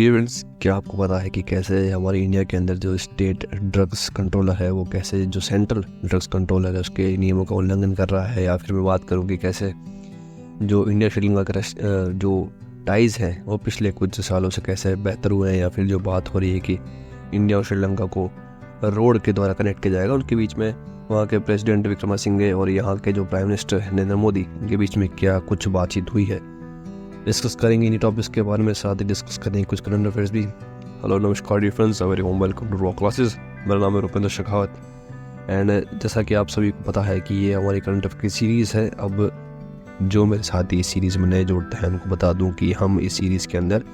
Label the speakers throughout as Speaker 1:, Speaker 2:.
Speaker 1: Friends, क्या आपको पता है कि कैसे हमारे इंडिया के अंदर जो स्टेट ड्रग्स कंट्रोलर है वो कैसे जो सेंट्रल ड्रग्स कंट्रोलर है उसके नियमों का उल्लंघन कर रहा है। या फिर मैं बात करूँ कि कैसे जो इंडिया श्रीलंका का जो टाइज़ हैं वो पिछले कुछ सालों से कैसे बेहतर हुए हैं। या फिर जो बात हो रही है कि इंडिया और श्रीलंका को रोड के द्वारा कनेक्ट किया जाएगा, उनके बीच में वहाँ के प्रेसिडेंट विक्रमासिंघे और यहाँ के जो प्राइम मिनिस्टर नरेंद्र मोदी के बीच में क्या कुछ बातचीत हुई है, डिस्कस करेंगे इन्हीं टॉपिक्स के बारे में। साथ ही डिस्कस करेंगे कुछ करंट अफेयर्स भी। हेलो नमस्कार dear friends, very warm welcome to raw classes. मेरा नाम है रुपेंद्र शेखावत एंड जैसा कि आप सभी को पता है कि ये हमारी करंट अफेयर की सीरीज़ है। अब जो मेरे साथी इस सीरीज़ में नए जोड़ते हैं उनको बता दूं कि हम इस सीरीज़ के अंदर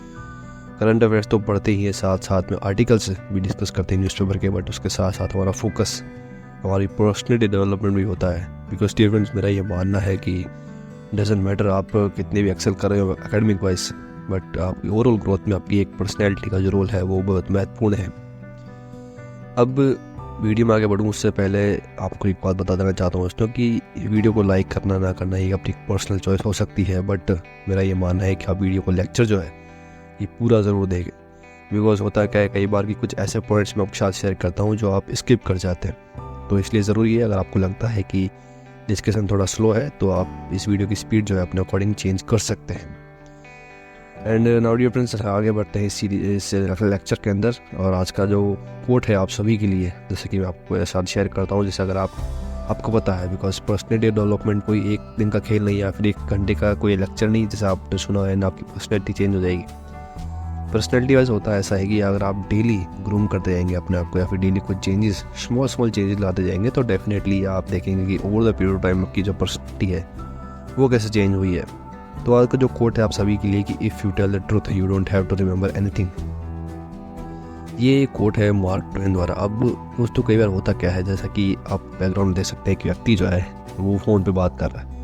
Speaker 1: करंट अफेयर्स तो पढ़ते ही हैं, साथ साथ में आर्टिकल्स भी डिस्कस करते हैं न्यूज़पेपर के, बट उसके साथ साथ हमारा फोकस हमारी पर्सनैलिटी डेवलपमेंट भी होता है। बिकॉज डियर फ्रेंड्स, मेरा ये मानना है कि डजेंट मैटर आप कितने भी एक्सेल कर रहे हो एकेडमिक वाइज, बट आपकी ओवरऑल ग्रोथ में आपकी एक पर्सनैलिटी का जो रोल है वो बहुत महत्वपूर्ण है। अब वीडियो में आगे बढ़ूँ उससे पहले आपको एक बात बता देना चाहता हूँ दोस्तों कि वीडियो को लाइक करना ना करना ये अपनी पर्सनल चॉइस हो सकती है, बट मेरा ये मानना है कि आप वीडियो को लेक्चर जो है ये पूरा ज़रूर देखें। बिकॉज होता है क्या है, कई बार कि कुछ ऐसे पॉइंट्स मैं आपके साथ शेयर करता हूँ जो आप स्किप कर जाते हैं, तो इसलिए ज़रूरी है अगर आपको लगता है कि डिस्कशन थोड़ा स्लो है तो आप इस वीडियो की स्पीड जो है अपने अकॉर्डिंग चेंज कर सकते हैं। एंड नाउ डियर फ्रेंड्स, आगे बढ़ते हैं इस लेक्चर के अंदर। और आज का जो कोट है आप सभी के लिए, जैसे कि मैं आपको साथ शेयर करता हूँ, जैसे अगर आपको पता है, बिकॉज पर्सनैलिटी डेवलपमेंट कोई एक दिन का खेल नहीं या फिर एक घंटे का कोई लेक्चर नहीं जैसे आपने सुना है ना, आपकी पर्सनैलिटी चेंज हो जाएगी। पर्सनैलिटी वाइज होता है ऐसा है कि अगर आप डेली ग्रूम करते जाएंगे अपने आप को या फिर डेली कुछ चेंजेस स्मॉल चेंजेस लाते जाएंगे तो डेफिनेटली आप देखेंगे कि over the period of time आपकी जो पर्सनैलिटी है वो कैसे चेंज हुई है। तो आज का जो कोट है आप सभी के लिए कि if you tell the truth you don't have to remember anything, ये कोट है मार्क ट्वेन द्वारा। अब दोस्तों कई बार होता क्या है, जैसा कि आप बैकग्राउंड देख सकते हैं कि व्यक्ति जो है वो फ़ोन पे बात कर रहा है,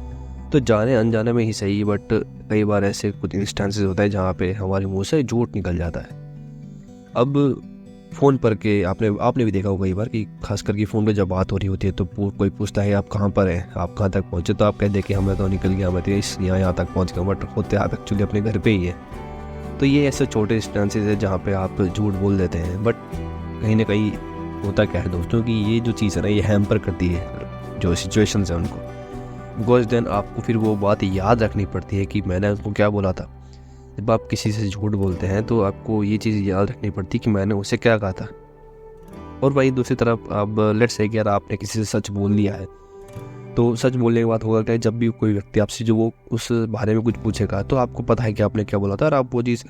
Speaker 1: तो जाने अनजाने में ही सही, बट कई बार ऐसे कुछ इंस्टेंसेस होता है जहाँ पे हमारे मुंह से झूठ निकल जाता है। अब फ़ोन पर के आपने भी देखा होगा कई बार कि खास करके फ़ोन पे जब बात हो रही होती है तो कोई पूछता है आप कहाँ पर हैं, आप कहाँ तक पहुँचे, तो आप कहते हैं कि हमें तो निकल गया, मैं तो यहाँ तक पहुँच गया, बट होते आप एक्चुअली अपने घर पे ही है। तो ये ऐसे छोटे इंस्टेंसेस है जहाँ पे आप झूठ बोल देते हैं, बट कहीं ना कहीं होता क्या है दोस्तों कि ये जो चीज़ है ना ये हैम्पर करती है जो सिचुएशंस है उनको। बिकॉज देन आपको फिर वो बात याद रखनी पड़ती है कि मैंने उसको क्या बोला था। जब आप किसी से झूठ बोलते हैं तो आपको ये चीज़ याद रखनी पड़ती है कि मैंने उसे क्या कहा था। और वहीं दूसरी तरफ अब लेट्स से कि यार आपने किसी से सच बोल लिया है, तो सच बोलने के बाद होगा क्या, जब भी कोई व्यक्ति आपसे जो वो उस बारे में कुछ पूछेगा तो आपको पता है कि आपने क्या बोला था और आप वो चीज़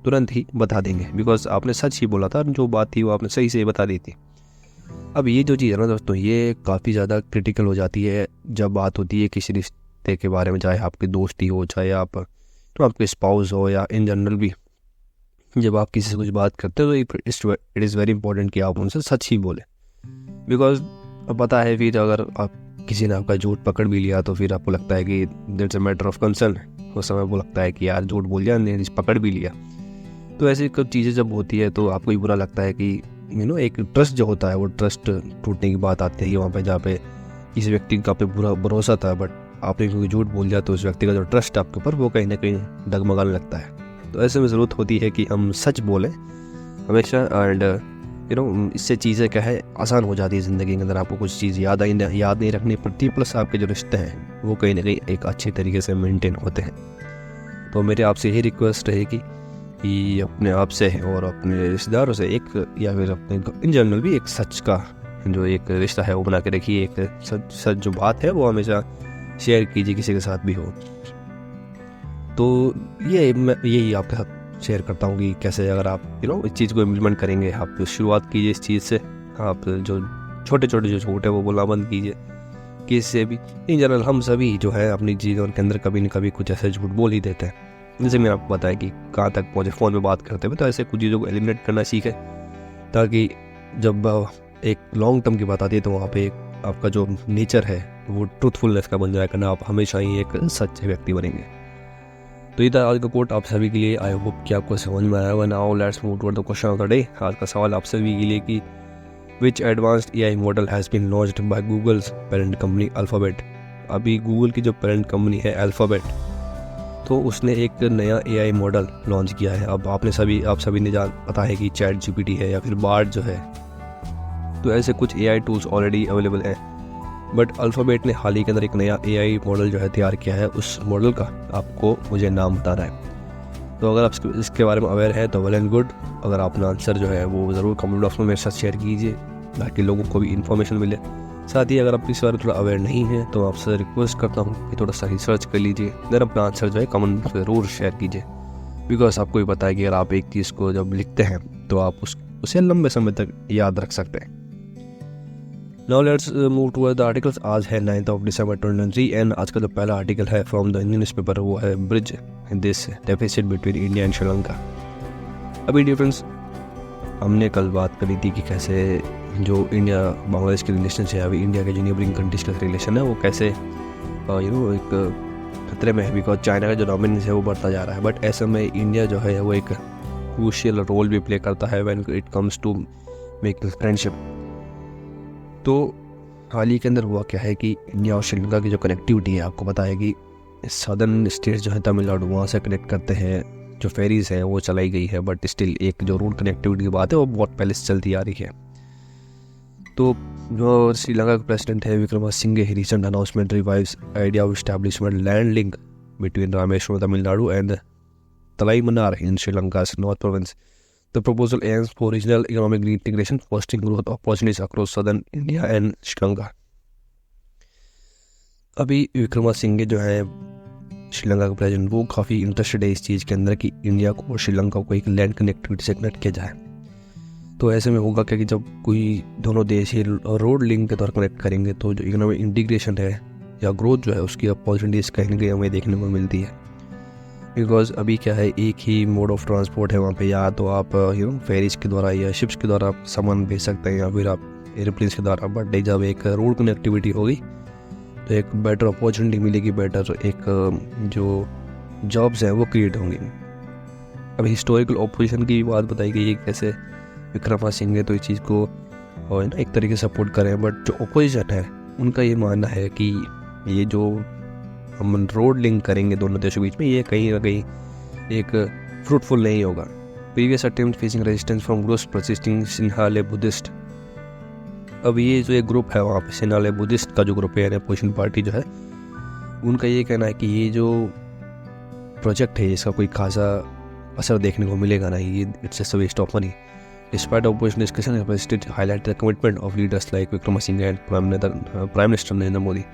Speaker 1: तुरंत ही बता देंगे, बिकॉज आपने सच ही बोला था और जो बात थी वो आपने सही से बता दी थी। अब ये जो चीज़ है ना दोस्तों, ये काफ़ी ज़्यादा क्रिटिकल हो जाती है जब बात होती है किसी रिश्ते के बारे में, चाहे आपकी दोस्ती हो, चाहे आपके स्पाउस हो, या इन जनरल भी जब आप किसी से कुछ बात करते हो तो इट इज़ वेरी इंपॉर्टेंट कि आप उनसे सच ही बोलें। बिकॉज पता है फिर अगर आप किसी ने आपका झूठ पकड़ भी लिया तो फिर आपको लगता है कि that's a matter of concern, उस समय वो लगता है कि यार झूठ बोल दिया, ने पकड़ भी लिया। तो ऐसी कुछ चीज़ें जब होती है तो आपको ही बुरा लगता है कि एक ट्रस्ट जो होता है वो ट्रस्ट टूटने की बात आती है वहाँ पे, जहाँ पे किसी व्यक्ति का पे पूरा भरोसा था, बट आपने क्योंकि झूठ बोल दिया तो उस व्यक्ति का जो ट्रस्ट आपके ऊपर वो कहीं ना कहीं डगमगाने लगता है। तो ऐसे में ज़रूरत होती है कि हम सच बोलें हमेशा, एंड इससे चीज़ें क्या है आसान हो जाती है ज़िंदगी के अंदर। आपको कुछ चीज़ याद नहीं रखनी पड़ती, प्लस आपके जो रिश्ते हैं वो कहीं ना कहीं एक अच्छे तरीके से मेनटेन होते हैं। तो मेरे आपसे यही रिक्वेस्ट रहेगी कि अपने आप से और अपने रिश्तेदारों से एक या फिर अपने इन जनरल भी एक सच का जो एक रिश्ता है वो बना के रखिए। एक सच जो बात है वो हमेशा शेयर कीजिए किसी के साथ भी हो। तो मैं यही आपके साथ शेयर करता हूँ कि कैसे अगर आप इस चीज़ को इम्प्लीमेंट करेंगे, आप शुरुआत कीजिए इस चीज़ से। आप जो छोटे जो झूठ है वो बोलना बंद कीजिए। कि इससे भी इन जनरल हम सभी जो है अपनी जीवन के अंदर कभी न कभी कुछ ऐसे झूठ बोल ही देते हैं। जैसे मैंने आपको बताया कि कहाँ तक पहुँचे फ़ोन में बात करते हुए, तो ऐसे कुछ चीज़ों को एलिमिनेट करना सीखें, ताकि जब एक लॉन्ग टर्म की बात आती है तो वहाँ पे आपका जो नेचर है वो ट्रूथफुलनेस का बन जाएगा ना, आप हमेशा ही एक सच्चे व्यक्ति बनेंगे। तो ये था आज का कोट आप सभी के लिए। आई होप कि आपको समझ में आया होगा। Now let's move toward the question of the day. आज का सवाल आप सभी के लिए कि which advanced AI model has been launched by Google's parent company Alphabet. अभी गूगल की जो पेरेंट कंपनी है अल्फ़ाबेट, तो उसने एक नया AI मॉडल लॉन्च किया है। अब आप सभी ने पता है कि ChatGPT है या फिर बार्ड जो है, तो ऐसे कुछ AI टूल्स ऑलरेडी अवेलेबल हैं। बट अल्फ़ाबेट ने हाल ही के अंदर एक नया AI मॉडल जो है तैयार किया है। उस मॉडल का आपको मुझे नाम बताना है। तो अगर आप इसके बारे में अवेयर है तो वेल एंड गुड। अगर अपना आंसर जो है वो ज़रूर कमेंट बॉक्स में मेरे साथ शेयर कीजिए ताकि लोगों को भी इन्फॉर्मेशन मिले। साथ ही अगर आप इस बारे में थोड़ा अवेयर नहीं है तो आपसे रिक्वेस्ट करता हूँ कि थोड़ा सा रिसर्च कर लीजिए, देन अपना आंसर जो है कमेंट बॉक्स में ज़रूर शेयर कीजिए। बिकॉज आपको भी पता है कि अगर आप एक चीज़ को जब लिखते हैं तो आप उसे लंबे समय तक याद रख सकते हैं। Now let's move to the articles. आज है 9 दिसंबर 2023 एंड आज का जो पहला आर्टिकल है फ्रॉम द इंडियन न्यूज़पेपर वो है bridge this deficit between India and Sri Lanka. अभी डिफरेंस हमने कल बात करी थी कि कैसे जो इंडिया बांग्लादेश के रिलेशन है, अभी इंडिया के जो नेबरिंग कंट्रीज का रिलेशन है वो कैसे एक खतरे में है बिकॉज चाइना का जो डोमिनेंस है वो बढ़ता जा रहा है। बट ऐसे में इंडिया जो है वो एक क्रूशियल रोल भी प्ले करता है when it comes to making friendship. तो हाल ही के अंदर हुआ क्या है कि इंडिया और श्रीलंका की जो कनेक्टिविटी है, आपको पता है कि सदर्न स्टेट जो है तमिलनाडु, वहाँ से कनेक्ट करते हैं जो फेरीज़ हैं वो चलाई गई है। बट स्टिल एक जो रोड कनेक्टिविटी की बात है वो बहुत पहले से चलती आ रही है। तो जो श्रीलंका का प्रेसिडेंट है Wickremesinghe recent announcement revives idea of establishment land link between Rameswaram Tamil Nadu and Talaimannar in Sri Lanka's north province. The proposal aims for regional economic integration, fostering growth opportunities across southern India and Sri Lanka. अभी विक्रमासिंघे जो है श्रीलंका का प्रेसिडेंट, वो काफ़ी interested है इस चीज़ के अंदर कि इंडिया को और श्रीलंका को एक लैंड कनेक्टिविटी से कनेक्ट किया जाए। तो ऐसे में होगा क्या कि जब कोई दोनों देश ही रोड लिंक के द्वारा कनेक्ट करेंगे तो जो इकोनॉमिक इंटीग्रेशन है या ग्रोथ जो है उसकी अपॉर्चुनिटीज़ कहीं ना कहीं हमें देखने को मिलती है। बिकॉज अभी क्या है, एक ही मोड ऑफ ट्रांसपोर्ट है वहाँ पे, या तो आप फेरीज के द्वारा या शिप्स के द्वारा आप सामान भेज सकते हैं या फिर आप एयरप्लेन्स के द्वारा। बट जब एक रोड कनेक्टिविटी होगी तो एक बेटर अपॉर्चुनिटी मिलेगी, बेटर एक जो जॉब्स हैं वो क्रिएट होंगी। अभी हिस्टोरिकल ऑपोजिशन की बात बताई गई है कैसे विक्रमासिंघे तो इस चीज़ को एक तरीके से सपोर्ट करें। बट जो ऑपोजिशन है उनका ये मानना है कि ये जो हम रोड लिंक करेंगे दोनों देशों के बीच में, ये कहीं ना कहीं एक फ्रूटफुल नहीं होगा। Previous attempt facing resistance from groups persisting Sinhale Buddhist. अब ये जो एक ग्रुप है वहाँ पे सिन्हाले बुद्धिस्ट का जो ग्रुप है, अपोजिशन पार्टी जो है, उनका ये कहना है कि ये जो प्रोजेक्ट है इसका कोई खासा असर देखने को मिलेगा नहीं, ये it's just a waste of money. Despite opposition discussion, the president highlighted the commitment of leaders like Wickremesinghe and Prime Minister Narendra Modi.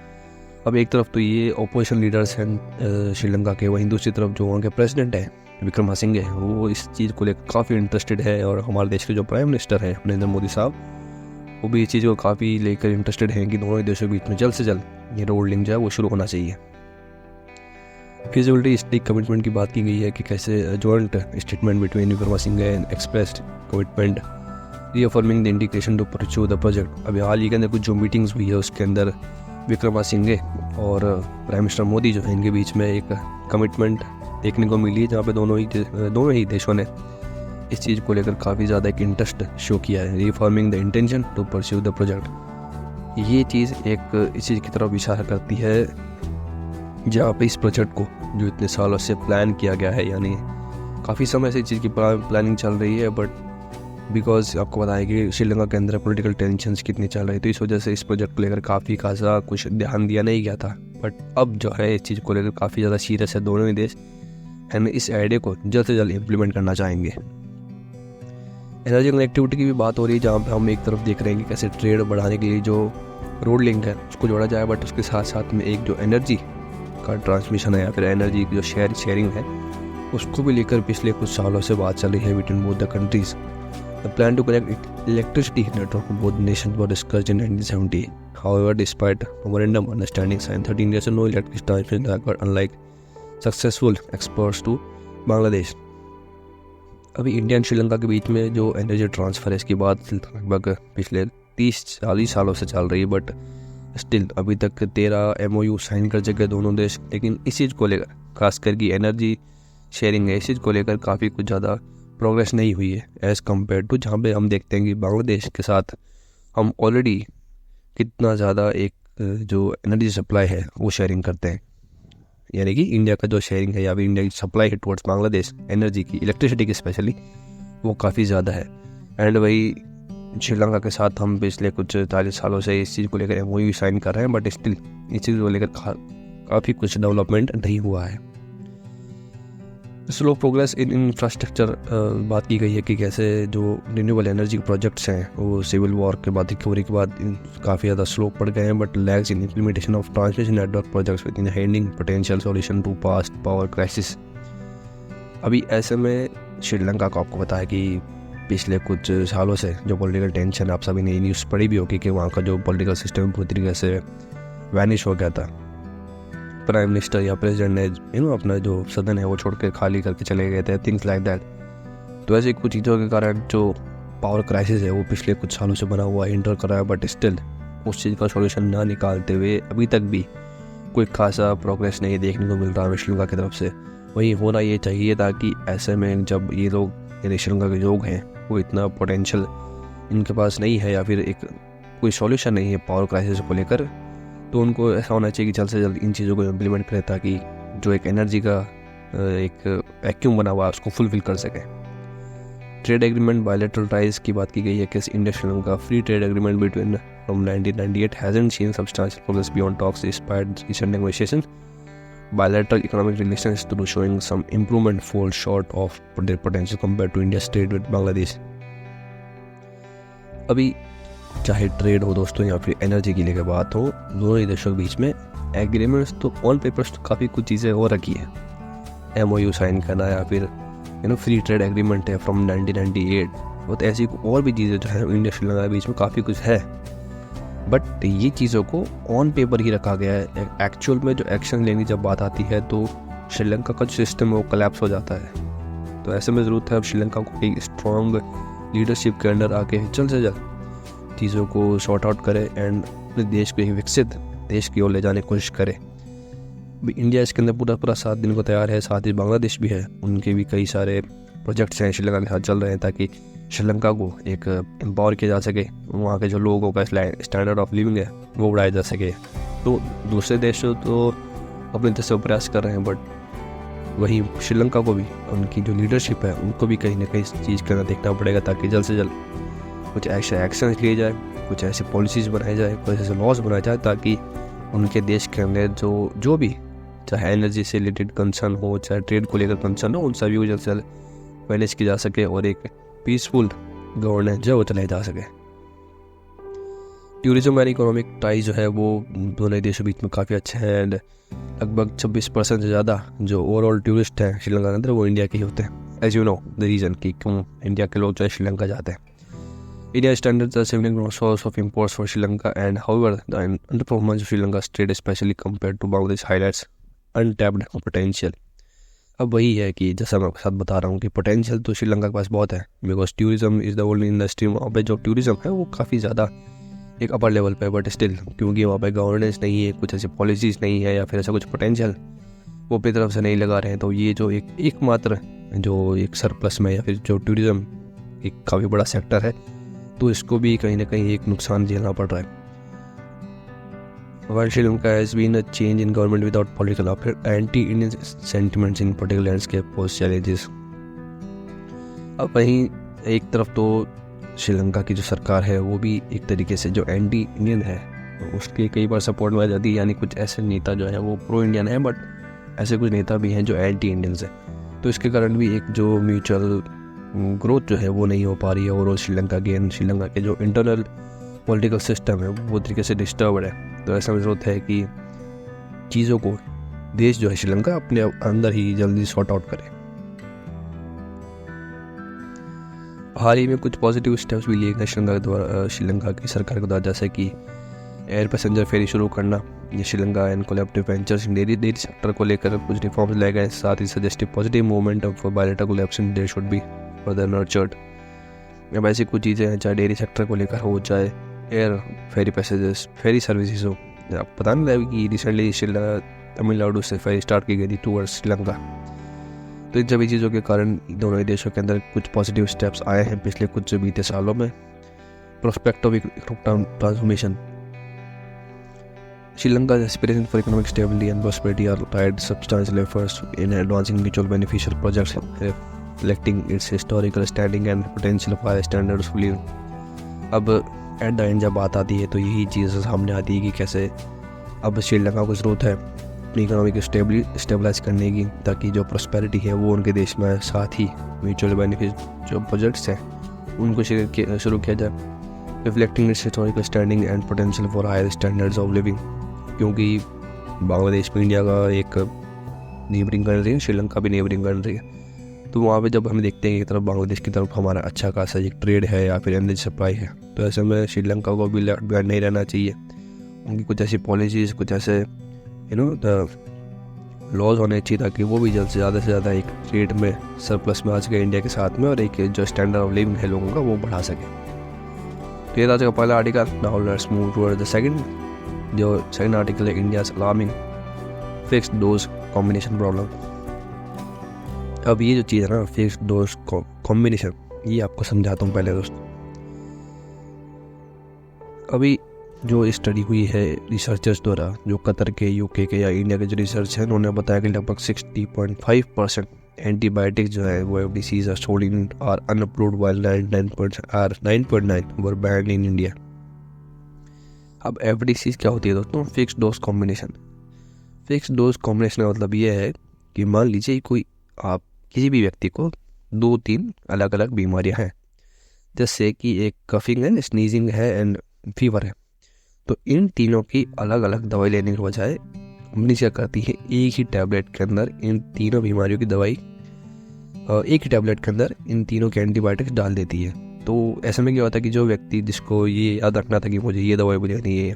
Speaker 1: अब एक तरफ तो ये ऑपोजिशन लीडर्स हैं श्रीलंका के, वहीं दूसरी तरफ जो वहाँ के प्रेसिडेंट हैं विक्रमासिंघे वो इस चीज़ को लेकर काफ़ी इंटरेस्टेड है। और हमारे देश के जो प्राइम मिनिस्टर हैं नरेंद्र मोदी साहब, वो भी इस चीज़ को काफ़ी लेकर इंटरेस्टेड हैं कि दोनों ही देशों के बीच में जल्द से जल्द ये रोड लिंक जो है वो शुरू होना चाहिए। फिजिबिलिटी स्टडी कमिटमेंट की बात की गई है कि कैसे joint statement between Wickremesinghe and expressed commitment reaffirming the integration to pursue the project. अभी हाल ही के अंदर कुछ जो मीटिंग्स हुई है उसके अंदर विक्रमासिंघे और प्राइम मिनिस्टर मोदी जो है इनके बीच में एक कमिटमेंट देखने को मिली है जहाँ पे दोनों ही देशों ने इस चीज़ को लेकर काफ़ी ज़्यादा एक इंटरेस्ट शो किया है। Reforming the intention to pursue the project, ये चीज़ एक इस चीज़ की तरफ इशारा करती है जहाँ पे इस प्रोजेक्ट को जो इतने सालों से प्लान किया गया है, यानी काफ़ी समय से इस चीज़ की प्लानिंग चल रही है। बट बिकॉज आपको पता है कि श्रीलंका के अंदर पॉलिटिकल टेंशन्स कितनी चल रही, तो इस वजह से इस प्रोजेक्ट को लेकर काफ़ी खासा कुछ ध्यान दिया नहीं गया था। बट अब जो है इस चीज़ को लेकर काफ़ी ज़्यादा सीरियस है दोनों ही देश, एंड इस आइडिया को जल्द से जल्द इम्प्लीमेंट करना चाहेंगे। एनर्जी कनेक्टिविटी की भी बात हो रही है जहाँ पर हम एक तरफ देख रहे हैं कि कैसे ट्रेड बढ़ाने के लिए जो रोड लिंक है उसको जोड़ा जाए, बट उसके साथ साथ में एक जो एनर्जी का ट्रांसमिशन है या फिर एनर्जी की जो शेयरिंग है उसको भी लेकर पिछले कुछ सालों से बात चल रही है between both the countries. The plan to connect electricity network both nations were discussed in 1970। However despite memorandum understanding sign 13 years no electric transmission network unlike successful exports to Bangladesh. अभी इंडिया एंड श्रीलंका के बीच में जो energy transfer है इसकी बात लगभग पिछले 30-40 सालों से चल रही है। बट स्टिल अभी तक 13 MOU साइन कर चुके दोनों देश, लेकिन इस चीज़ को लेकर खासकर की एनर्जी शेयरिंग है इस चीज़ को लेकर काफ़ी कुछ ज़्यादा प्रोग्रेस नहीं हुई है एज़ कम्पेयर टू जहाँ पे हम देखते हैं कि बांग्लादेश के साथ हम ऑलरेडी कितना ज़्यादा एक जो एनर्जी सप्लाई है वो शेयरिंग करते हैं। यानी कि इंडिया का जो शेयरिंग है या फिर इंडिया की सप्लाई है टुवर्ड्स बांग्लादेश एनर्जी की, इलेक्ट्रिसिटी की स्पेशली, वो काफ़ी ज़्यादा है। एंड वही श्रीलंका के साथ हम पिछले कुछ 40 सालों से इस चीज़ को लेकर MOU साइन कर रहे हैं, बट स्टिल इस चीज़ को लेकर काफ़ी कुछ डेवलपमेंट नहीं हुआ है। स्लो प्रोग्रेस इन इंफ्रास्ट्रक्चर बात की गई है कि कैसे जो रिन्यूएबल एनर्जी प्रोजेक्ट्स हैं वो सिविल वॉर के बाद, रिकवरी के बाद काफ़ी ज़्यादा स्लो पड़ गए हैं, but lags in implementation of transmission network projects with in handing potential solution to past power crisis. अभी ऐसे में श्रीलंका को आपको पता है कि पिछले कुछ सालों से जो पॉलिटिकल टेंशन, आप सभी ने न्यूज़ पढ़ी भी होगी कि वहाँ का जो पॉलिटिकल सिस्टम पूरी तरीके से वैनिश हो गया था। प्राइम मिनिस्टर या प्रेसिडेंट ने अपना जो सदन है वो छोड़ के खाली करके चले गए थे, थिंग्स लाइक दैट। तो ऐसे कुछ चीज़ों के कारण जो पावर क्राइसिस है वो पिछले कुछ सालों से बना हुआ इंटर कर रहा है, बट स्टिल उस चीज़ का सॉल्यूशन ना निकालते हुए अभी तक भी कोई खासा प्रोग्रेस नहीं देखने को मिल रहा है श्रीलंका की तरफ से। वही होना ये चाहिए ताकि ऐसे में जब ये लोग, यानी श्रीलंका के लोग हैं, वो इतना पोटेंशियल इनके पास नहीं है या फिर एक कोई सॉल्यूशन नहीं है पावर क्राइसिस को लेकर, तो उनको ऐसा होना चाहिए कि जल्द से जल्द इन चीज़ों को इम्प्लीमेंट करें ताकि जो एक एनर्जी का एक वैक्यूम बना हुआ है उसको फुलफिल कर सकें। ट्रेड एग्रीमेंट, बायलैटरल टाइज की बात की गई है कि India Sri Lanka free trade agreement between from 1998 hasn't seen substantial progress beyond talks inspired recent negotiation. Bilateral economic relations through showing some improvement fall short of their potential compared to India's trade with Bangladesh। अभी चाहे trade हो दोस्तों या फिर energy की लेकर बात हो, दोनों ही देशों के बीच में एग्रीमेंट्स तो ऑन पेपर्स तो काफ़ी कुछ चीज़ें हो रखी है। MOU साइन करना या फिर फ्री ट्रेड एग्रीमेंट है फ्रॉम 1998, तो ऐसी और भी चीज़ें जो है इंडिया श्रीलंका के बीच में काफ़ी कुछ है, बट ये चीज़ों को ऑन पेपर ही रखा गया है। एक्चुअल में जो एक्शन लेने जब बात आती है तो श्रीलंका का जो सिस्टम है वो कोलैप्स हो जाता है। तो ऐसे में ज़रूरत है अब श्रीलंका को एक स्ट्रॉन्ग लीडरशिप के अंडर आके जल्द से जल्द चीज़ों को सॉर्ट आउट करे एंड अपने देश को एक विकसित देश की ओर ले जाने की कोशिश करे। इंडिया इसके अंदर पूरा साथ देने को तैयार है, साथ ही बांग्लादेश भी है, उनके भी कई सारे प्रोजेक्ट्स हैं श्रीलंका के साथ चल रहे हैं ताकि श्रीलंका को एक एम्पावर किया जा सके, वहाँ के जो लोगों का स्टैंडर्ड ऑफ लिविंग है वो बढ़ाया जा सके। तो दूसरे देश तो अपने तरफ से प्रयास कर रहे हैं, बट वहीं श्रीलंका को भी उनकी जो लीडरशिप है उनको भी कहीं ना कहीं इस चीज़ का देखना पड़ेगा ताकि जल्द से जल्द कुछ ऐसे एक्शन लिए जाए, कुछ ऐसे पॉलिसीज़ बनाए जाए, कुछ ऐसे लॉज बनाए जाए ताकि उनके देश के अंदर जो भी चाहे एनर्जी से रिलेटेड कंसर्न हो, चाहे ट्रेड को लेकर कंसर्न हो, उन सभी को जल्द से जल्द मैनेज किया जा सके और एक पीसफुल गवर्नेंस जो चलाई जा सके। टूरिज्म एंड इकोनॉमिक टाई जो है वो दोनों देशों के बीच में काफ़ी अच्छे हैं एंड लगभग 26% से ज़्यादा जो ओवरऑल टूरिस्ट हैं श्रीलंका के अंदर वो इंडिया के ही होते हैं। As you know the reason कि क्यों इंडिया के लोग जो है श्रीलंका जाते हैं। India standards are significant source of imports for Sri Lanka and however the underperformance of Sri Lanka trade specially compared to Bangladesh highlights untapped potential. अब वही है कि जैसा मैं आपके साथ बता रहा हूँ कि पोटेंशियल तो श्रीलंका के पास बहुत है, because tourism is the only industry वहाँ पे जो टूरिज्म है वो काफ़ी ज़्यादा एक अपर लेवल पे, बट स्टिल क्योंकि वहाँ पे गवर्नेंस नहीं है, कुछ ऐसी पॉलिसीज़ नहीं है या फिर ऐसा कुछ पोटेंशियल वो अपनी तरफ से नहीं लगा रहे हैं, तो ये जो एकमात्र जो एक सरप्लस में या फिर जो टूरिज्म एक काफ़ी बड़ा सेक्टर है तो इसको भी कहीं ना कहीं एक नुकसान झेलना पड़ रहा है। While Sri Lanka has been a change in government without political upheaval, anti-Indian sentiments in political landscape pose challenges। अब वहीं एक तरफ तो श्रीलंका की जो सरकार है वो भी एक तरीके से जो एंटी इंडियन है उसके कई बार सपोर्ट में आ जाती है, यानी कुछ ऐसे नेता जो है वो प्रो इंडियन है, बट ऐसे कुछ नेता भी हैं जो एंटी इंडियंस हैं। तो इसके कारण भी एक जो म्यूचुअल ग्रोथ जो है वो नहीं हो पा रही है ओवरऑल श्रीलंका की, एंड श्रीलंका के जो इंटरनल पॉलिटिकल सिस्टम है वो तरीके से डिस्टर्ब है। तो ऐसा ज़रूरत है कि चीज़ों को देश जो है श्रीलंका अपने अंदर ही जल्दी सॉर्ट आउट करे। हाल ही में कुछ पॉजिटिव स्टेप्स भी लिए गए श्रीलंका की सरकार के द्वारा, जैसे कि एयर पैसेंजर फेरी शुरू करना, Sri Lanka and collaborative ventures in dairy sector को लेकर कुछ रिफॉर्म्स लाए गए, साथ ही suggestive positive movement of bilateral collaboration there should be further nurtured. अब ऐसी कुछ चीज़ें हैं, चाहे डेयरी सेक्टर को लेकर हो, चाहे एयर फेरी पैसेंजर्स फेरी सर्विसेज हो। आप पता नहीं लगा कि रिसेंटली तमिलनाडु से फेरी स्टार्ट की गई थी टूवर्ड्स श्रीलंका। तो इन सभी चीज़ों के कारण दोनों ही देशों के अंदर कुछ पॉजिटिव स्टेप्स आए हैं पिछले कुछ बीते सालों में। Prospect of transformation Lanka's aspiration for economic stability and prosperity are tied substantial efforts in advancing mutual beneficial projects, reflecting its historical standing and potential for high standards of living. अब at the end जब बात आती है तो यही चीज़ सामने आती है कि कैसे अब श्रीलंका को ज़रूरत है अपनी इकोनॉमी को स्टेबलाइज करने की, ताकि जो प्रॉस्पेरिटी है वो उनके देश में, साथ ही म्यूचुअल बेनिफिट जो प्रोजेक्ट्स हैं उनको शुरू किया जाए, reflecting its historical standing and potential for higher standards of living. क्योंकि बांग्लादेश में इंडिया का एक नेबरिंग कंट्री है, श्रीलंका भी नेबरिंग कंट्री है, तो वहाँ पे जब हम देखते हैं एक तरफ बांग्लादेश की तरफ हमारा अच्छा खासा एक ट्रेड है या फिर एनर्जी सप्लाई है, तो ऐसे में श्रीलंका को भी बिहाइंड नहीं रहना चाहिए। उनकी कुछ ऐसी पॉलिसीज़, कुछ ऐसे लॉज होने चाहिए ताकि वो भी जल्द से ज़्यादा एक ट्रेड में सरप्लस में आ सके इंडिया के साथ में, और एक जो स्टैंडर्ड ऑफ लिविंग है लोगों का वो बढ़ा सके। तो ये आज का पहला article. Now let's move toward the second. जो सेकंड आर्टिकल है India's alarming fixed dose combination problem. अब ये जो चीज़ है ना फिक्स्ड डोज कॉम्बिनेशन, ये आपको समझाता हूँ पहले दोस्तों। अभी जो स्टडी हुई है रिसर्चर्स द्वारा, जो कतर के, यूके के या इंडिया के जो रिसर्च है, उन्होंने बताया कि लगभग 60.5% एंटीबायोटिक्स जो है वो FDCs are sold in are unapproved while 9.9 were banned in India. अब FDCs क्या होती है दोस्तों? Fixed dose combination. Fixed dose combination का मतलब ये है कि मान लीजिए कोई आप किसी भी व्यक्ति को 2-3 अलग अलग बीमारियां हैं, जैसे कि एक कफिंग है, स्नीजिंग है एंड फीवर है, तो इन तीनों की अलग अलग दवाई लेने के बजाय कंपनी क्या करती है, एक ही टैबलेट के अंदर इन तीनों बीमारियों की दवाई, एक ही टैबलेट के अंदर इन तीनों के एंटीबायोटिक्स डाल देती है। तो ऐसे में क्या होता है कि जो व्यक्ति जिसको ये याद रखना था कि मुझे ये दवाई भी लेनी है,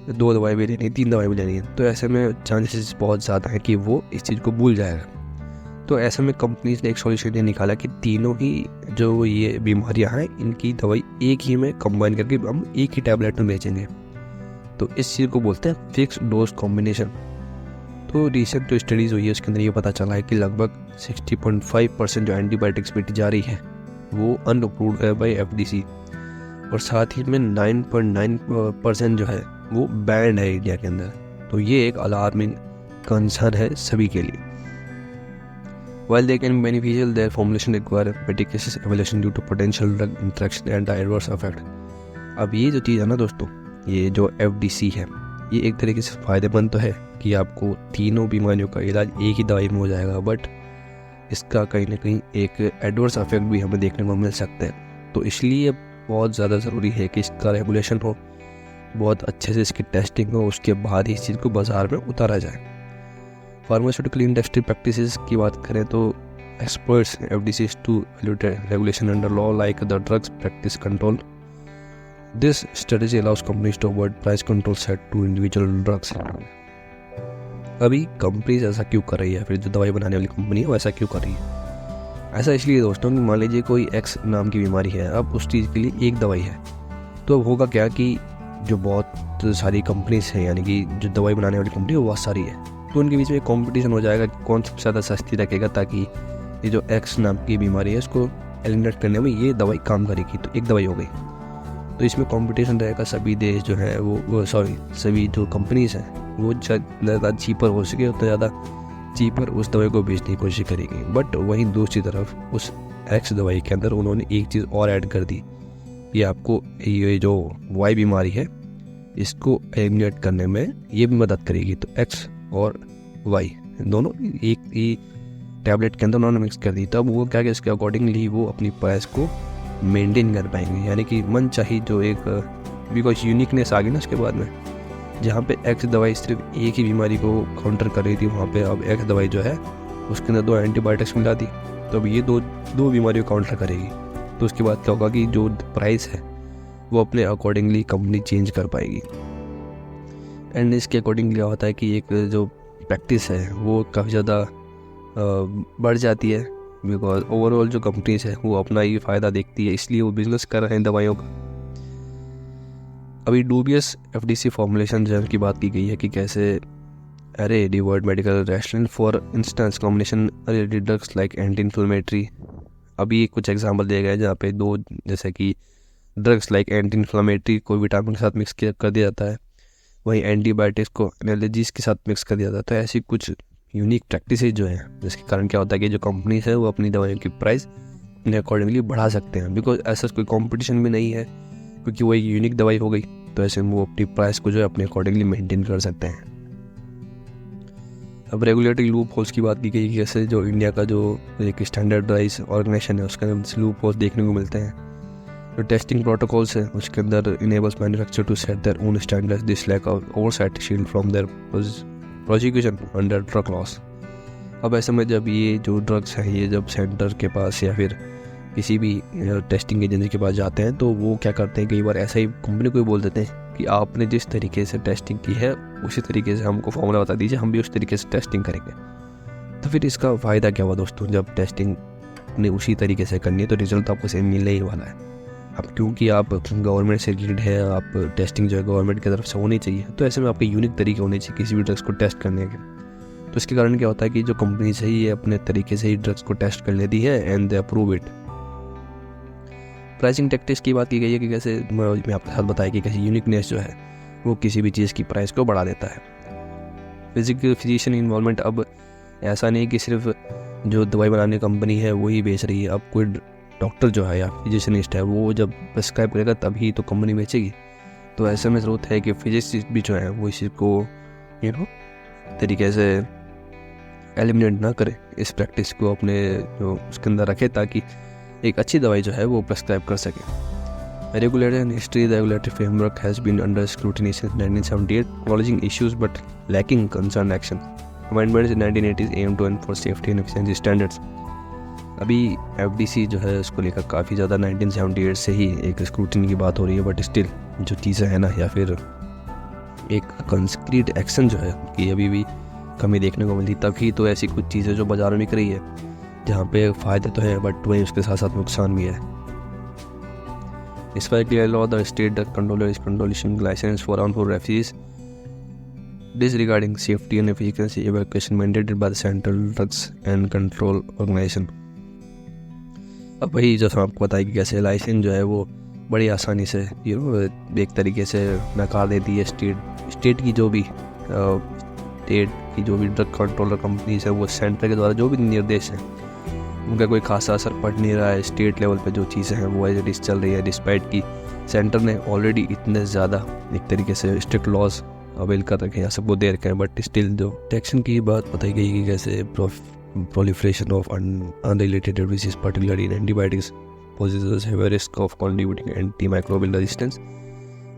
Speaker 1: 2 दवाई भी लेनी है, 3 दवाई भी लेनी है, तो ऐसे में चांसेस बहुत ज़्यादा है कि वो इस चीज़ को भूल जाएगा। तो ऐसे में कंपनीज ने एक सॉल्यूशन ये निकाला कि तीनों ही जो ये बीमारियां हैं इनकी दवाई एक ही में कंबाइन करके हम एक ही टैबलेट में बेचेंगे। तो इस चीज़ को बोलते हैं फिक्स्ड डोज कॉम्बिनेशन। तो रिसेंट जो स्टडीज़ हुई है उसके अंदर ये पता चला है कि लगभग 60.5% जो एंटीबायोटिक्स बेची जा रही है वो अनअप्रूव्ड है बाय FDC, और साथ ही में 9.9% जो है वो बैंड है इंडिया के अंदर। तो ये एक अलार्मिंग कंसर्न है सभी के लिए। While they can be beneficial, their formulation require meticulous evaluation due to potential drug interaction and adverse effect। अब ये जो चीज़ है ना दोस्तों, ये जो FDC है, ये एक तरीके से फ़ायदेमंद तो है कि आपको तीनों बीमारियों का इलाज एक ही दवाई में हो जाएगा, बट इसका कहीं ना कहीं एक एडवर्स इफेक्ट भी हमें देखने को मिल सकते हैं। तो इसलिए बहुत ज़्यादा ज़रूरी है कि इसका रेगुलेशन हो, बहुत अच्छे से इसकी टेस्टिंग हो, उसके बाद ही इस चीज़ को बाज़ार में उतारा जाए। फार्मास्यूटिकल इंडस्ट्री प्रैक्टिसेस की बात करें तो experts FDCs to regulation under law like the drugs practice control. This strategy allows companies to avoid price control set to individual drugs. अभी कंपनीज ऐसा क्यों कर रही है, फिर जो दवाई बनाने वाली कंपनी है वो ऐसा क्यों कर रही है? ऐसा इसलिए दोस्तों कि मान लीजिए कोई X नाम की बीमारी है, अब उस चीज़ के लिए एक दवाई है, तो अब होगा क्या कि जो बहुत सारी कंपनीज हैं, यानी कि जो दवाई बनाने वाली कंपनी वो बहुत सारी है, तो उनके बीच में एक कॉम्पिटिशन हो जाएगा कि कौन सबसे ज़्यादा सस्ती रखेगा, ताकि ये जो X नाम की बीमारी है इसको एलिमिनेट करने में ये दवाई काम करेगी। तो एक दवाई हो गई, तो इसमें कंपटीशन रहेगा। सभी देश जो है वो सभी जो कंपनीज हैं वो ज़्यादा चीपर हो सके उतना ज़्यादा चीपर उस दवाई को बेचने की कोशिश करेगी। बट वहीं दूसरी तरफ उस X दवाई के अंदर उन्होंने एक चीज़ और ऐड कर दी, ये आपको ये जो Y बीमारी है इसको एलिमिनेट करने में ये भी मदद करेगी। तो X और Y दोनों एक ही टैबलेट के अंदर उन्होंने मिक्स कर दी, तब वो क्या कि इसके अकॉर्डिंगली वो अपनी प्राइस को मेंटेन कर पाएंगे, यानी कि मन चाहिए जो एक बिकॉज यूनिकनेस आ गई ना उसके बाद में, जहाँ पे X दवाई सिर्फ एक ही बीमारी को काउंटर कर रही थी, वहाँ पे अब X दवाई जो है उसके अंदर 2 एंटीबायोटिक्स मिला दी, तो अब ये दो बीमारियों को काउंटर करेगी। तो उसके बाद क्या होगा कि जो प्राइस है वो अपने अकॉर्डिंगली कंपनी चेंज कर पाएगी। एंड इसके अकॉर्डिंगली क्या होता है कि एक जो प्रैक्टिस है वो काफ़ी ज़्यादा बढ़ जाती है, बिकॉज ओवरऑल जो कंपनीज है वो अपना ही फ़ायदा देखती है, इसलिए वो बिजनेस कर रहे हैं दवाइयों का। अभी डूबियस FDC फॉर्मुलेशन जो की बात की गई है कि कैसे अरे डिवर्ड medical rational for instance combination drugs like anti inflammatory. अभी कुछ एग्जांपल दिए गए जहाँ पे 2 जैसे कि ड्रग्स लाइक एंटी इन्फ्लेमेटरी कोई विटामिन के साथ मिक्स कर दिया जाता है, वहीं एंटीबायोटिक्स को एनालॉजीज के साथ मिक्स कर दिया जाता है। तो ऐसी कुछ यूनिक प्रैक्टिसेज जो हैं, जिसके कारण क्या होता है कि जो कंपनीज है वो अपनी दवाइयों की प्राइस अपने अकॉर्डिंगली बढ़ा सकते हैं, बिकॉज ऐसा कोई कंपटीशन भी नहीं है, क्योंकि वो एक यूनिक दवाई हो गई, तो ऐसे में वो अपनी प्राइस को जो है अपने अकॉर्डिंगली मेंटेन कर सकते हैं। अब रेगुलेटरी लूप होल्स की बात की गई, जैसे जो इंडिया का जो एक स्टैंडर्डाइज ऑर्गेनाइजेशन है उसके अंदर लूप होल्स देखने को मिलते हैं। जो टेस्टिंग प्रोटोकॉल्स है उसके अंदर enables manufacturer to set their own standards, this lack of oversight shield from their prosecution under drug laws. अब ऐसे में जब ये जो ड्रग्स हैं ये जब सेंटर के पास या फिर किसी भी टेस्टिंग एजेंसी के पास जाते हैं, तो वो क्या करते हैं, कई बार ऐसा ही कंपनी को ही बोल देते हैं कि आपने जिस तरीके से टेस्टिंग की है उसी तरीके से हमको फॉर्मूला बता दीजिए, हम भी उस तरीके से टेस्टिंग करेंगे। तो फिर इसका फ़ायदा क्या हुआ दोस्तों, जब टेस्टिंग ने उसी तरीके से करनी है तो रिजल्ट आपको सेम मिलने ही वाला है। अब क्योंकि आप गवर्नमेंट से रिलेटेड है, आप टेस्टिंग जो है गवर्नमेंट की तरफ से होनी चाहिए, तो ऐसे में आपके यूनिक तरीके होने चाहिए किसी भी ड्रग्स को टेस्ट करने के। तो इसके कारण क्या होता है कि जो कंपनी है ये अपने तरीके से ही ड्रग्स को टेस्ट कर लेती है and they approve it. Pricing tactics की बात की गई है कि कैसे मैं आपके साथ बताया कि कैसे यूनिकनेस जो है वो किसी भी चीज़ की प्राइस को बढ़ा देता है। फिजिशियन इन्वॉल्वमेंट, अब ऐसा नहीं कि सिर्फ जो दवाई बनाने कंपनी है वही बेच रही है, अब कोई डॉक्टर जो है या फिजिशियनिस्ट है वो जब प्रिस्क्राइब करेगा तभी तो कंपनी बेचेगी। तो ऐसे में ज़रूरत है कि फिजिशिस्ट भी जो है वो इसी को तरीके से एलिमिनेट ना करे, इस प्रैक्टिस को अपने जो उसके अंदर रखे, ताकि एक अच्छी दवाई जो है वो प्रिस्क्राइब कर सके। Regulatory history, the regulatory framework has been under scrutiny since 1978, acknowledging issues but lacking concerned action. Amendments in 1980s aim to enforce safety and efficiency standards. अभी FDC जो है उसको लेकर काफ़ी ज़्यादा 1978 से ही एक स्क्रूटिनी की बात हो रही है, बट स्टिल जो चीज़ें हैं ना, या फिर एक कंक्रीट एक्शन जो है कि अभी भी कमी देखने को मिलती। तभी तो ऐसी कुछ चीज़ें जो बाज़ार में बिक रही है जहाँ पे फ़ायदे तो हैं बट वहीं उसके साथ साथ नुकसान भी है। इस पर clear law the state drug controller is controlling licence for harmful refugees disregarding safety and efficacy evaluation mandated by the Central Drugs and Control Organization. अब वही जो आपको बताया कि कैसे लाइसेंस जो है वो बड़ी आसानी से एक तरीके से नकार देती है स्टेट की जो भी ड्रग कंट्रोलर कंपनीज है, वो सेंटर के द्वारा जो भी निर्देश है उनका कोई खासा असर पड़ नहीं रहा है। स्टेट लेवल पे जो चीज़ें हैं वो एज इट इज़ चल रही है, डिस्पाइट कि सेंटर ने ऑलरेडी इतने ज़्यादा एक तरीके से स्ट्रिक्ट लॉज अवेल कर रखे हैं, सबको दे रखे हैं, बट स्टिल जो एक्शन की बात बताई गई कि कैसे proliferation of unrelated diseases, particularly in antibiotics, poses a risk of contributing antimicrobial resistance.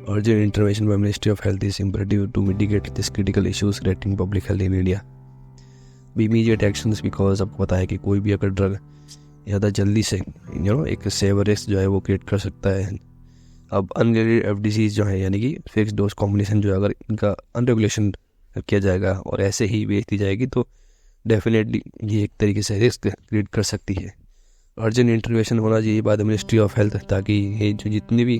Speaker 1: Urgent intervention by Ministry of Health is imperative to mitigate this critical issues threatening public health in India. Immediate actions, because आपको पता है कि कोई भी अगर drug ज़्यादा जल्दी से एक सेवर रिस्क जो है वो क्रिएट कर सकता है। अब अनरेगुलेटेड FDCs जो है यानी कि फिक्स डोज कॉम्बिनेशन जो है अगर इनका अनरेगुलेशन किया जाएगा और ऐसे ही बेच दी जाएगी तो डेफिनेटली ये एक तरीके से रिस्क क्रिएट कर सकती है। अर्जेंट इंटरवेंशन होना चाहिए by the ministry of health, ताकि ये जो जितनी भी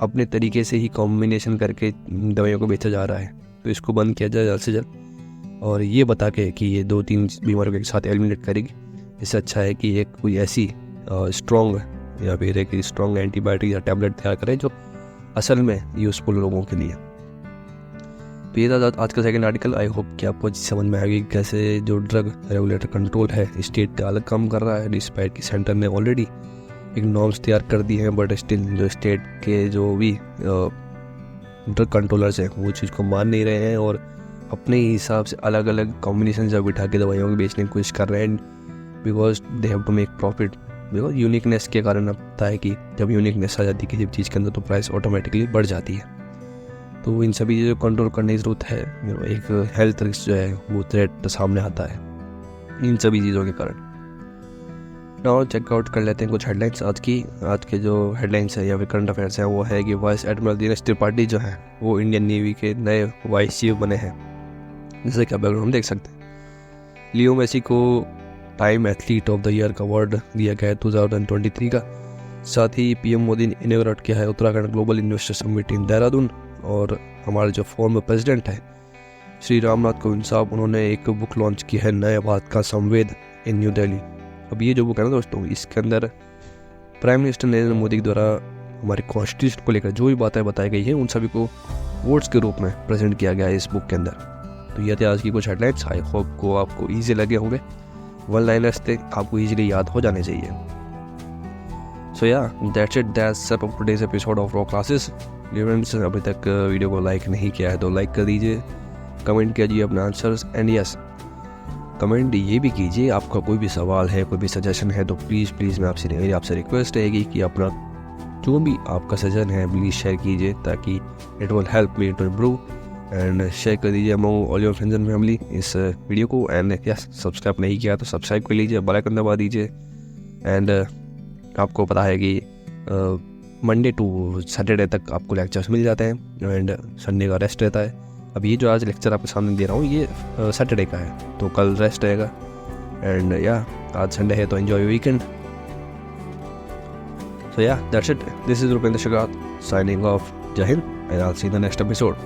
Speaker 1: अपने तरीके से ही कॉम्बिनेशन करके दवाइयों को बेचा जा रहा है तो इसको बंद किया जाए जल्द से जल्द, और ये बता के कि ये 2-3 बीमारियों के साथ एलिमिनेट करेगी। इससे अच्छा है कि एक कोई ऐसी स्ट्रॉन्ग या फिर एक स्ट्रॉन्ग एंटीबायोटिक या टैबलेट तैयार करें जो असल में यूज़फुल लोगों के लिए। तो ये था आज का सेकंड आर्टिकल। आई होप कि आपको समझ में आएगी कैसे जो ड्रग रेगुलेटर कंट्रोल है स्टेट का अलग काम कर रहा है, डिस्पाइट की सेंटर ने ऑलरेडी एक नॉर्म्स तैयार कर दी हैं, बट स्टिल जो स्टेट के जो भी ड्रग कंट्रोलर्स हैं वो चीज़ को मान नहीं रहे हैं और अपने हिसाब से अलग अलग कॉम्बिनेशन जब बिठा के दवाइयों को बेचने की कोशिश कर रहे हैं, because they have to make profit. Because uniqueness के कारण अब पता है कि जब यूनिकनेस आ जाती है किसी चीज़ के अंदर तो प्राइस ऑटोमेटिकली बढ़ जाती है। तो इन सभी चीज़ों को कंट्रोल करने की ज़रूरत है। एक हेल्थ रिस्क जो है वो थ्रेट सामने आता है इन सभी चीज़ों के कारण। नाउ चेकआउट कर लेते हैं कुछ हेडलाइंस आज के जो हेडलाइंस है या फिर करंट अफेयर्स हैं वो है कि वाइस एडमिरल दिनेश त्रिपाठी जो है वो इंडियन नेवी के नए वाइस चीफ बने हैं। जैसे कि बैकग्राउंड हम देख सकते हैं। लियो मेसी को time athlete of the year का अवार्ड दिया गया है 2023 का। साथ ही PM मोदी ने इनॉग्रेट किया है Uttarakhand global investor summit in Dehradun. और हमारे जो फॉर्मर प्रेसिडेंट है श्री रामनाथ कोविंद साहब, उन्होंने एक बुक लॉन्च की है नए भारत का संवेद इन न्यू दिल्ली। अब ये जो बुक है ना दोस्तों, इसके अंदर प्राइम मिनिस्टर नरेंद्र मोदी के द्वारा हमारे कॉन्स्टिट्यूशन को लेकर जो भी बातें बताई गई हैं उन सभी को कोट्स के रूप में प्रेजेंट किया गया है इस बुक के अंदर। तो ये थे आज की कुछ हेडलाइंस। आई होप को आपको ईजी लगे होंगे, वन लाइनर्स थे, आपको ईजिली याद हो जाने चाहिए। सो या that's it, that's up today's episode of raw classes. Students अभी तक वीडियो को लाइक नहीं किया है तो लाइक कर दीजिए, कमेंट कीजिए अपने आंसर्स, एंड यस कमेंट ये भी कीजिए आपका कोई भी सवाल है, कोई भी सजेशन है तो प्लीज़ मेरी आपसे रिक्वेस्ट रहेगी कि अपना जो भी आपका सजेशन है प्लीज़ शेयर कीजिए, ताकि it will help me to improve. And share कर दीजिए among all your friends and family इस वीडियो को। एंड यस सब्सक्राइब नहीं किया तो सब्सक्राइब कर लीजिए, बेल आइकन दबा दीजिए। एंड आपको पता है कि मंडे टू सैटरडे तक आपको लेक्चर्स मिल जाते हैं एंड संडे का रेस्ट रहता है। अब ये जो आज लेक्चर आपके सामने दे रहा हूँ ये सैटरडे का है, तो कल रेस्ट रहेगा। एंड या आज संडे है तो enjoy weekend. So yeah, that's it. This is Rupinder Shagat signing off. Jai Hind, and I'll see you in the next episode.